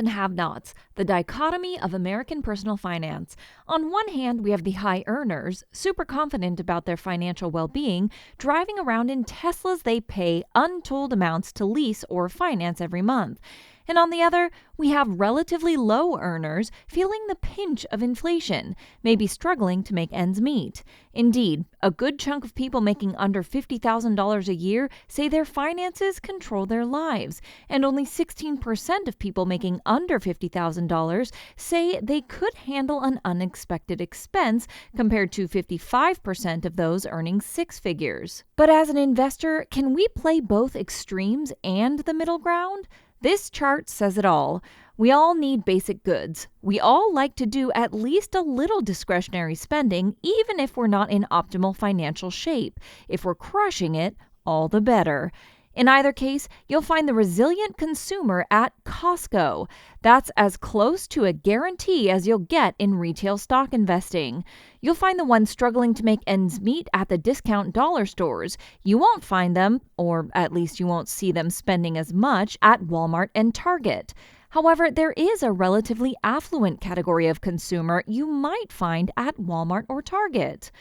and have-nots, the dichotomy of American personal finance. On one hand, we have the high earners, super confident about their financial well-being, driving around in Teslas they pay untold amounts to lease or finance every month. And on the other, we have relatively low earners feeling the pinch of inflation, maybe struggling to make ends meet. Indeed, a good chunk of people making under $50,000 a year say their finances control their lives, and only 16% of people making under $50,000 say they could handle an unexpected expense, compared to 55% of those earning six figures. But as an investor, can we play both extremes and the middle ground? This chart says it all. We all need basic goods. We all like to do at least a little discretionary spending, even if we're not in optimal financial shape. If we're crushing it, all the better. In either case, you'll find the resilient consumer at Costco. That's as close to a guarantee as you'll get in retail stock investing. You'll find the ones struggling to make ends meet at the discount dollar stores. You won't find them, or at least you won't see them spending as much, at Walmart and Target. However, there is a relatively affluent category of consumer you might find at Walmart or Target.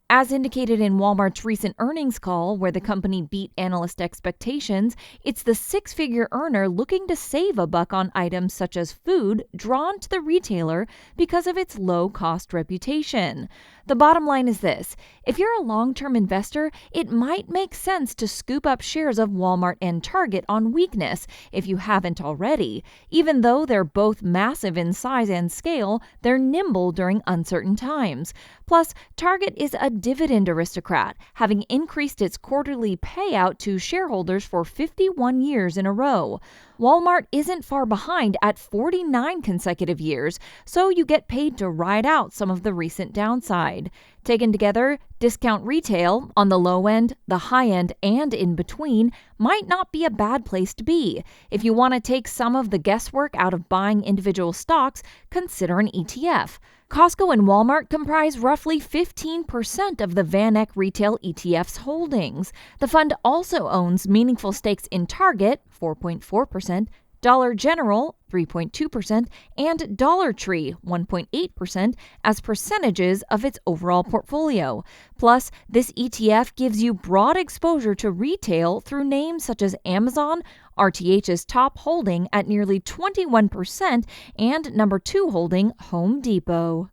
As indicated in Walmart's recent earnings call, where the company beat analyst expectations, it's the six-figure earner looking to save a buck on items such as food drawn to the retailer because of its low-cost reputation. The bottom line is this: if you're a long-term investor, it might make sense to scoop up shares of Walmart and Target on weakness if you haven't already. Even though they're both massive in size and scale, they're nimble during uncertain times. Plus, Target is a dividend aristocrat, having increased its quarterly payout to shareholders for 51 years in a row. Walmart isn't far behind at 49 consecutive years, so you get paid to ride out some of the recent downside. Taken together, discount retail, on the low end, the high end, and in between, might not be a bad place to be. If you want to take some of the guesswork out of buying individual stocks, consider an ETF. Costco and Walmart comprise roughly 15% of the VanEck Retail ETF's holdings. The fund also owns meaningful stakes in Target, 4.4%, Dollar General, 3.2%, and Dollar Tree, 1.8%, as percentages of its overall portfolio. Plus, this ETF gives you broad exposure to retail through names such as Amazon, RTH's top holding at nearly 21%, and number 2 holding Home Depot.